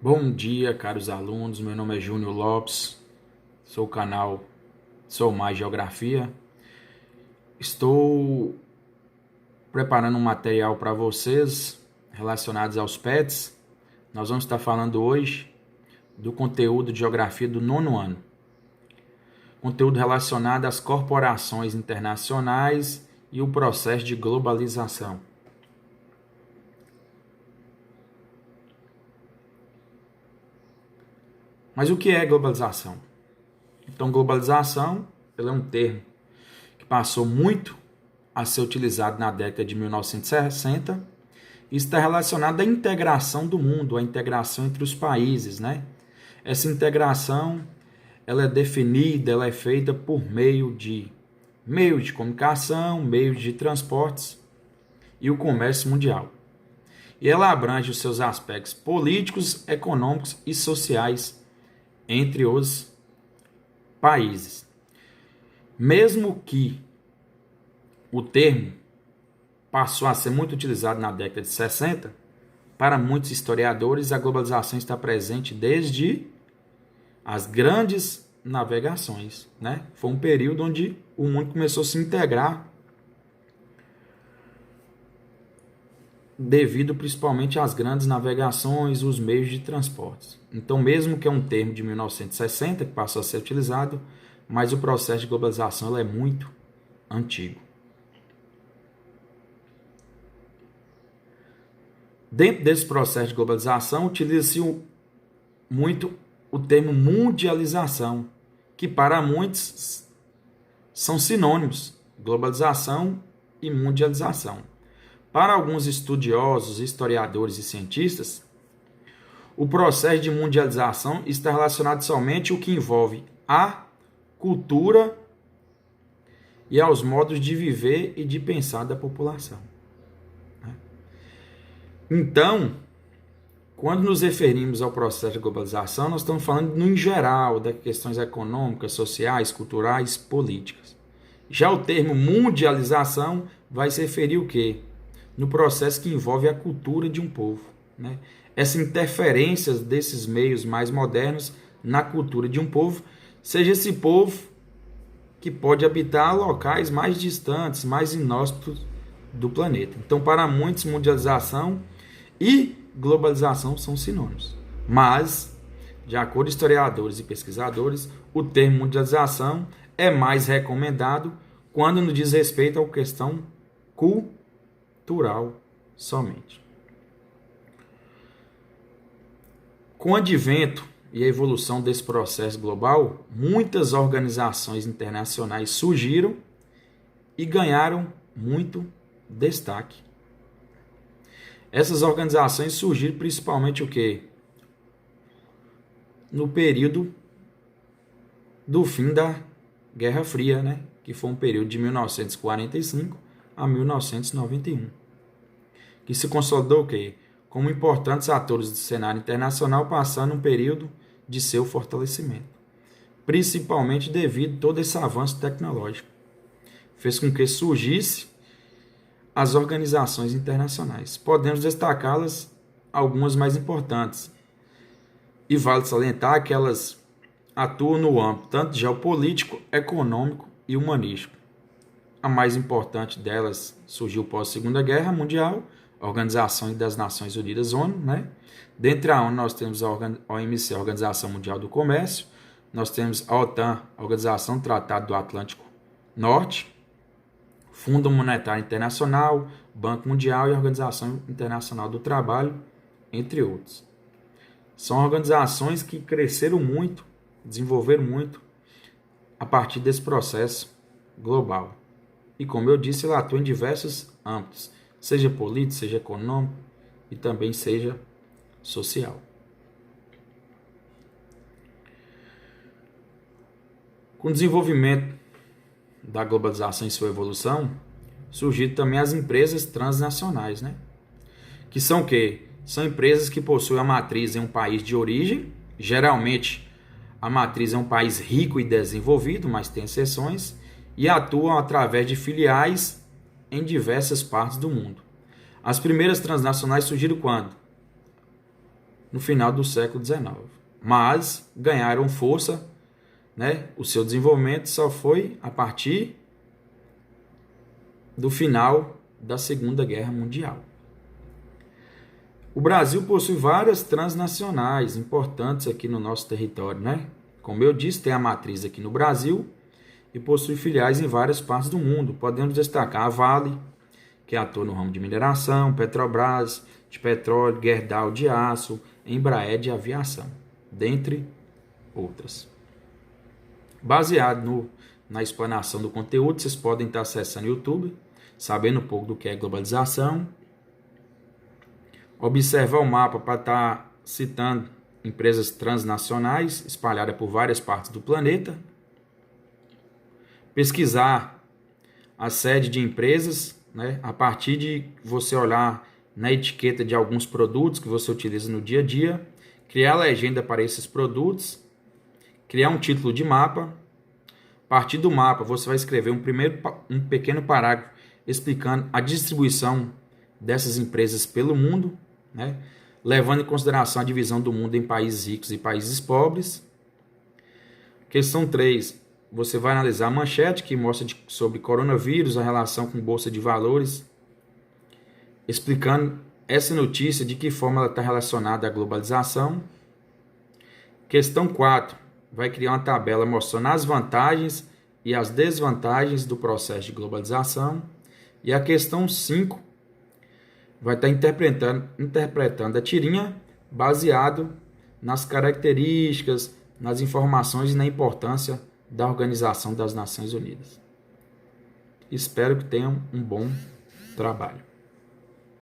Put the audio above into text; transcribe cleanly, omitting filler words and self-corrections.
Bom dia, caros alunos. Meu nome é Júnior Lopes, sou o canal Sou Mais Geografia. Estou preparando um material para vocês relacionados aos pets. Nós vamos estar falando hoje do conteúdo de Geografia do nono ano. Conteúdo relacionado às corporações internacionais e o processo de globalização. Mas o que é globalização? Então, globalização ela é um termo que passou muito a ser utilizado na década de 1960 e está relacionado à integração do mundo, à integração entre os países, né? Essa integração ela é definida, ela é feita por meio de comunicação, meios de transportes e o comércio mundial. E ela abrange os seus aspectos políticos, econômicos e sociais entre os países. Mesmo que o termo passou a ser muito utilizado na década de 60, para muitos historiadores a globalização está presente desde as grandes navegações, né? Foi um período onde o mundo começou a se integrar devido principalmente às grandes navegações, os meios de transporte. Então, mesmo que é um termo de 1960 que passou a ser utilizado, mas o processo de globalização é muito antigo. Dentro desse processo de globalização, utiliza-se muito o termo mundialização, que para muitos são sinônimos, globalização e mundialização. Para alguns estudiosos, historiadores e cientistas, o processo de mundialização está relacionado somente ao que envolve a cultura e aos modos de viver e de pensar da população. Então, quando nos referimos ao processo de globalização, nós estamos falando no geral das questões econômicas, sociais, culturais, políticas. Já o termo mundialização vai se referir o quê? No processo que envolve a cultura de um povo, né? Essa interferência desses meios mais modernos na cultura de um povo, seja esse povo que pode habitar locais mais distantes, mais inóspitos do planeta. Então, para muitos, mundialização e globalização são sinônimos. Mas, de acordo com historiadores e pesquisadores, o termo mundialização é mais recomendado quando nos diz respeito à questão cultural somente. Com o advento e a evolução desse processo global, muitas organizações internacionais surgiram e ganharam muito destaque. Essas organizações surgiram principalmente o quê? No período do fim da Guerra Fria, né? Que foi um período de 1945 a 1991. Que se consolidou o quê? Como importantes atores do cenário internacional, passando um período de seu fortalecimento. Principalmente devido a todo esse avanço tecnológico. Fez com que surgisse as organizações internacionais. Podemos destacá-las algumas mais importantes. E vale salientar que elas atuam no âmbito tanto geopolítico, econômico e humanístico. A mais importante delas surgiu pós Segunda Guerra Mundial, a Organização das Nações Unidas, ONU, né? Dentre a ONU nós temos a OMC, a Organização Mundial do Comércio, nós temos a OTAN, a Organização do Tratado do Atlântico Norte, Fundo Monetário Internacional, Banco Mundial e a Organização Internacional do Trabalho, entre outros. São organizações que cresceram muito, desenvolveram muito a partir desse processo global. E como eu disse, ela atua em diversos âmbitos, seja político, seja econômico e também seja social. Com o desenvolvimento da globalização e sua evolução, surgiram também as empresas transnacionais, né? Que são o quê? São empresas que possuem a matriz em um país de origem, geralmente a matriz é um país rico e desenvolvido, mas tem exceções, e atuam através de filiais em diversas partes do mundo. As primeiras transnacionais surgiram quando? no final do século XIX. Mas ganharam força, né? O seu desenvolvimento só foi a partir do final da Segunda Guerra Mundial. O Brasil possui várias transnacionais importantes aqui no nosso território, né? Como eu disse, tem a matriz aqui no Brasil e possui filiais em várias partes do mundo. Podemos destacar a Vale, que atua no ramo de mineração, Petrobras, de petróleo, Gerdau de aço, Embraer de aviação, dentre outras. Baseado na explanação do conteúdo, vocês podem estar acessando o YouTube, sabendo um pouco do que é globalização, observar o mapa para estar citando empresas transnacionais espalhadas por várias partes do planeta, pesquisar a sede de empresas, né, a partir de você olhar na etiqueta de alguns produtos que você utiliza no dia a dia, criar legenda para esses produtos, criar um título de mapa. A partir do mapa, você vai escrever um pequeno parágrafo explicando a distribuição dessas empresas pelo mundo, né, levando em consideração a divisão do mundo em países ricos e países pobres. Questão 3. Você vai analisar a manchete que mostra sobre coronavírus, a relação com bolsa de valores, explicando essa notícia, de que forma ela está relacionada à globalização. Questão 4. Vai criar uma tabela mostrando as vantagens e as desvantagens do processo de globalização. E a questão 5 vai estar interpretando a tirinha baseado nas características, nas informações e na importância da Organização das Nações Unidas. Espero que tenham um bom trabalho.